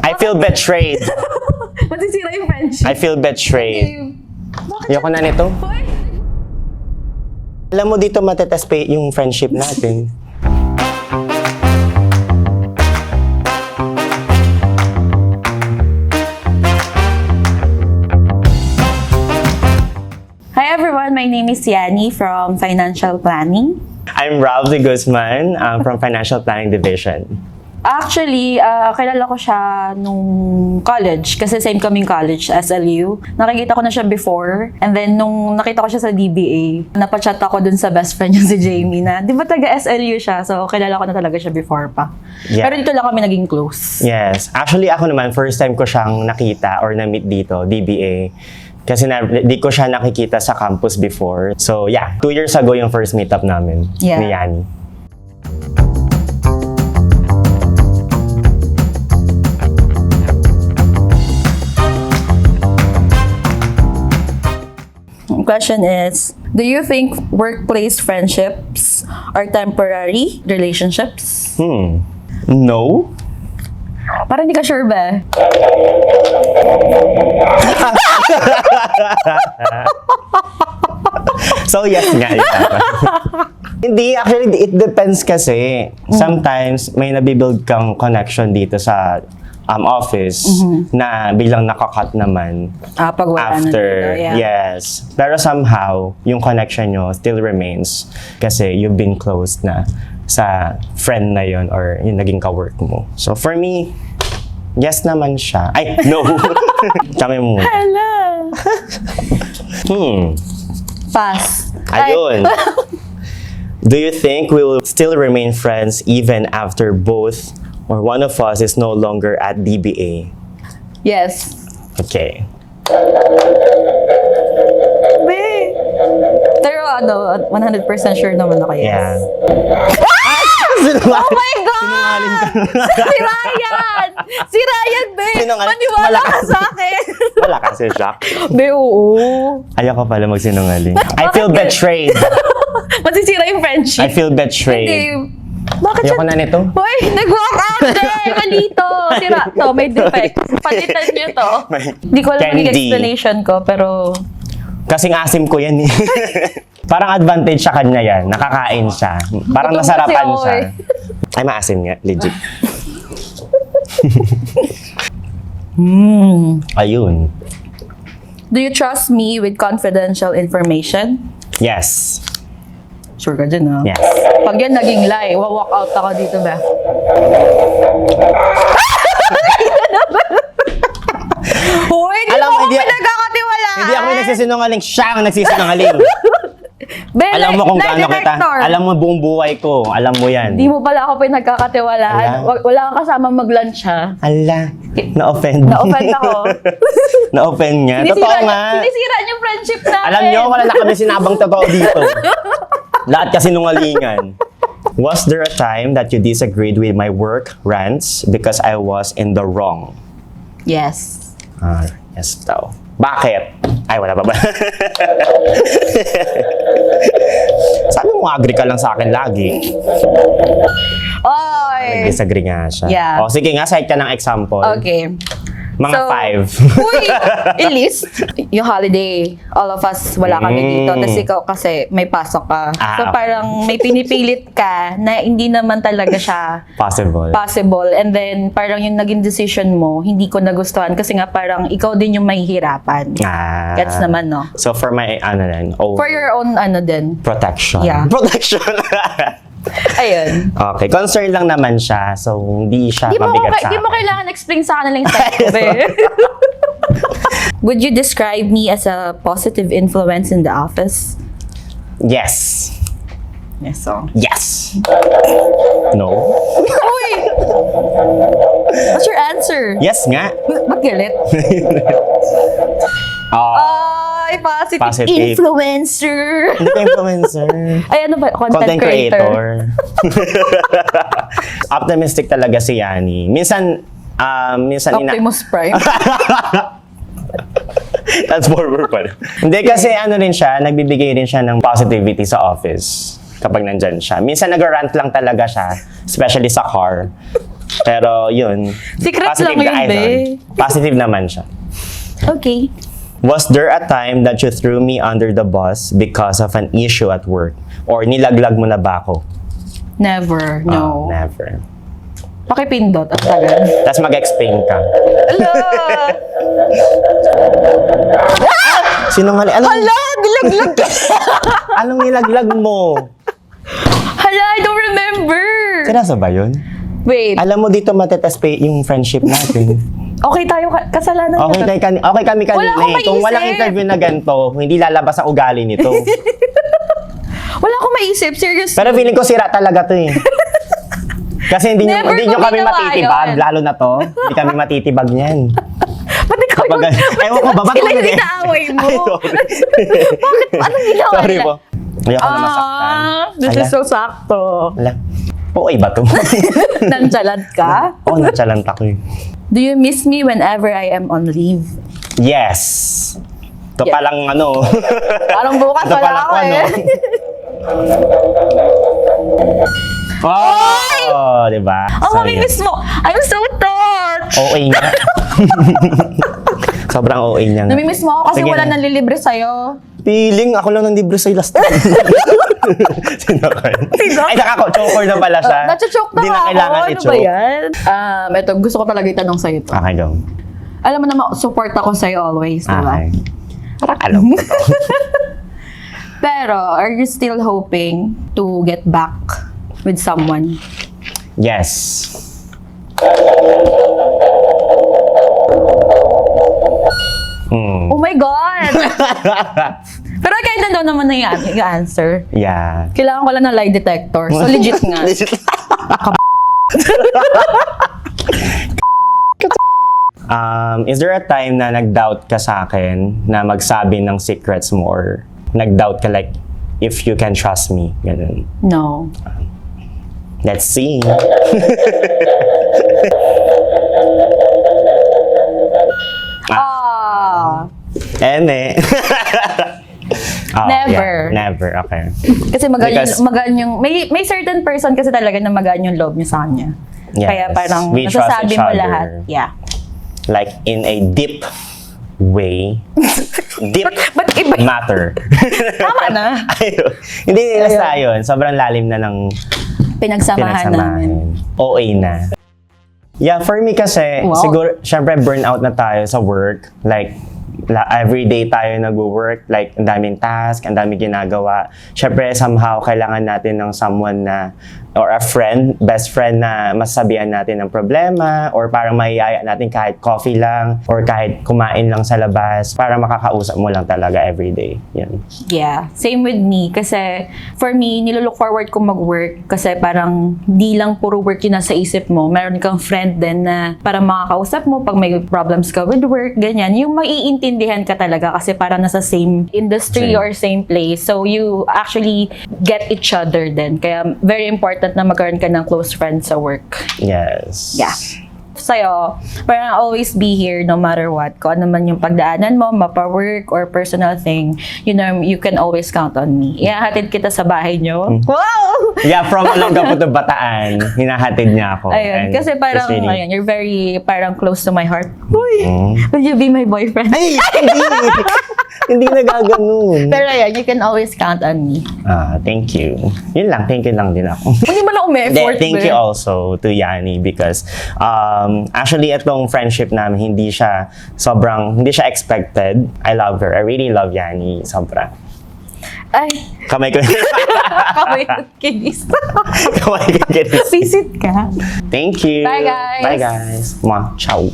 I feel betrayed. Masisira yung friendship. I feel betrayed. Ayoko na nito. Hoy! Alam mo dito matetest pa yung friendship natin. Hi everyone, my name is Yani from Financial Planning. I'm Ralph de Guzman from Financial Planning Division. Actually, kilala ko siya nung college kasi same kaming college, SLU. Nakikita ko na siya before and then nung nakita ko siya sa DBA, napachat ako dun sa best friend niya si Jamie na, di ba taga SLU siya? So, kilala ko na talaga siya before pa. Yeah. Pero dito lang kami naging close. Yes. Actually, ako naman, first time ko siyang nakita or na-meet dito, DBA. Kasi di ko siya nakikita sa campus before. So, yeah. 2 years ago yung first meetup namin ni Yani. Question is, do you think workplace friendships are temporary relationships? No? Parang hindi ka sure ba? So, yes nga. Hindi, actually, it depends kasi. Sometimes, may nabibuild kang connection dito sa office na biglang nakakat naman Pag wala after. na dito, yeah. Yes. Pero somehow, yung connection nyo still remains kasi you've been close na sa friend na yon or yung naging ka-work mo. So, for me, yes naman siya. Ay, no! Kami mo. Hello! Pass. Ayun. Do you think we will still remain friends even after both or one of us is no longer at DBA? Yes. Okay. Pero 100% sure naman ako yes. Yeah. Oh my God! Si Ryan! Si Ryan, babe! Maniwala ka sa akin! Wala kasi, Jack. Be, oo. Ayaw ko pala magsinungaling. I feel betrayed. Masisira yung friendship. I feel betrayed. Hindi. Bakit Ayoko na nito. Hoy, nag-walk out there! Malito! Sira to, may defect. Palitan niyo to. Hindi ko alam yung explanation ko, pero... Kasing asim ko yan eh. Parang advantage sa kanya yan. Nakakain siya. Parang Gutom nasarapan kasi ako siya. eh. Ay, maasim nga. Legit. Ayun. Do you trust me with confidential information? Yes. Sure ka dyan, ha? Yes. Pag yan naging lie, walk out ako dito ba? Hoy, di Alam mo mo, ako hindi- pinagkakatiwalaan! Hindi ako yung nagsisinungaling. Siya ang nagsisinungaling. Ben, Alam mo kung lie gaano kita. detector. Alam mo buong buhay ko. Alam mo yan. Di mo pala ako pinagkakatiwalaan. Ala. Wala kang kasama mag-lunch, ha? Ala. Na-offend. Na-offend ako. Na-offend nga. Totoo nga. Sinisira niyo friendship namin. Alam nyo, wala na kami sinabang totoo dito. Lahat kasi nungalingan. Was there a time that you disagreed with my work rants because I was in the wrong? Yes. Yes daw. Bakit? Ay, wala pa ba? Sabi mo, agree ka lang sa akin lagi. Oy! Disagree nga siya. Yeah. O, sige nga, cite ka ng example. Okay. Mga 5. Uy! Ilis! Yung holiday, all of us, wala kami dito. Tapos ikaw kasi may pasok ka. So Okay. parang may pinipilit ka na hindi naman talaga siya possible. And then parang yung naging decision mo, hindi ko nagustuhan kasi nga parang ikaw din yung mahihirapan. Gets naman, no? So, for my, For your own, din. protection. Yeah. Protection. Ayun. Okay, concern lang naman siya. So, hindi siya Di mo, mabigat sa di mo akin. kailangan explain sa kanila yung type ko, be. Would you describe me as a positive influence in the office? Yes. Yes, so. Yes. No. Uy! What's your answer? Yes nga. Ba't galit? Ay, positive influencer! Hindi ka influencer. Ay, ano ba? Content creator. Optimistic talaga si Yani. Minsan Optimus Prime. Transformer pa rin. Hindi kasi rin siya, nagbibigay rin siya ng positivity sa office kapag nandyan siya. Minsan nag-rant lang talaga siya, especially sa car. Pero yun. Secret positive lang yun, ka, Idol. Positive naman siya. Okay. Was there a time that you threw me under the bus because of an issue at work? Or nilaglag mo na ba ako? Never. Oh, No. never. Pakipindot. Ang tagal. Tapos mag-explain ka. Ala! Sinungaling. Hala! Nilaglag ka! Anong nilaglag mo? Hala! I don't remember! Seryoso ba yun? Wait. Alam mo dito matetest yung friendship natin. Okay tayo. Kasalanan Okay, na. okay kami kanina Wala akong eh. Kung walang maisip. interview na ganito, hindi lalabas ang ugali nito. Wala akong maisip. Seriously. Pero feeling ko sira talaga to eh. Kasi hindi Never nyo ko kami ginawa matitibag, yun. lalo na to. Hindi kami matitibag niyan. Ba't ikaw yung... Ewan ko ba, ba't Sila ko yung hindi? inaaway mo? Ay, sorry. Bakit? Anong ginawa Sorry nila? po. Ayoko na masaktan. This is so sakto. Ala. Okay ba to? Nonchalant ka? Oo, natchalant ako eh. Do you miss me whenever I am on leave? Yes. Ito Yes. palang ano. Parang bukas Ito wala palang ako eh. Oh, di ba? Ang So, mamimiss mo. I'm so touched. OA nga. Sobrang OA niya nga. Namimiss mo ako kasi Sige wala na. nanlilibre sa'yo. Feeling, ako lang ng libre sa'yo last time. Sino ka? Ay, choker na pala siya. Nachochoke na Hindi na ako. kailangan Ano ba i-choke. yan? Ito, gusto ko talaga itanong sa'yo ito. Okay, go. Alam mo naman, support ako sa'yo always, di ba? Okay. Alam ko to. Pero, are you still hoping to get back with someone? Yes. Hmm. Oh my God! Pero kahit nandaw naman na yung answer. Yeah. Kailangan ko lang ng lie detector. So, legit nga. Legit. Is there a time na nag-doubt ka sa akin na magsabi ng secrets mo or nag-doubt ka like if you can trust me? Ganun. No. Let's see. Ah. Eme. Oh, Never. yeah. Never, okay. Kasi magaan Because- yung may certain person kasi talaga na magaan yung love niya sa kanya. Yes. Kaya parang We trust nasasabi each mo other. lahat. Yeah. Like in a deep way. Deep Ba't iba? matter. Tama na. Ayun. Hindi nila yun. Sobrang lalim na ng Pinagsamahan namin. OA na. Yeah, for me kasi, Wow. siguro, syempre burnout na tayo sa work. Like, everyday tayo nag-work. Like, ang daming task, ang daming ginagawa. Syempre, somehow, kailangan natin ng someone na, or a friend, best friend na masasabihan natin ng problema, or parang maiyaya natin kahit coffee lang, or kahit kumain lang sa labas, para makakausap mo lang talaga everyday. Yan. Yeah. Same with me. Kasi for me, nilook forward ko mag-work kasi parang di lang puro work yun nasa isip mo. Meron kang friend din na parang makakausap mo pag may problems ka with work, ganyan. Yung maiintindihan ka talaga kasi parang nasa same industry Same. or same place. So you actually get each other din. Kaya very important na magkaroon ka ng close friends sa work. Yes. Yeah. Sa'yo, parang I'll always be here no matter what. Kung ano man yung pagdaanan mo, mapa-work or personal thing, you know, you can always count on me. Ihahatid kita sa bahay nyo. Wow! Yeah, from Olongapo to Bataan, hinahatid niya ako. Ayun, And kasi parang, it's really- ayun, you're very, parang close to my heart. Uy! Mm. Will you be my boyfriend? Ay, hindi! Hindi nagaganon. Pero ayun, you can always count on me. Thank you. Yun lang, thank you lang din ako. Hindi mo na umi-effort. Thank you also to Yani because actually itong friendship namin hindi siya expected. I love her. I really love Yani. Sobra. Ay, Kamay ko. kamay kinis. Kamay ko. Visit ka. Thank you. Bye, guys. Bye guys. Mwah. Ciao.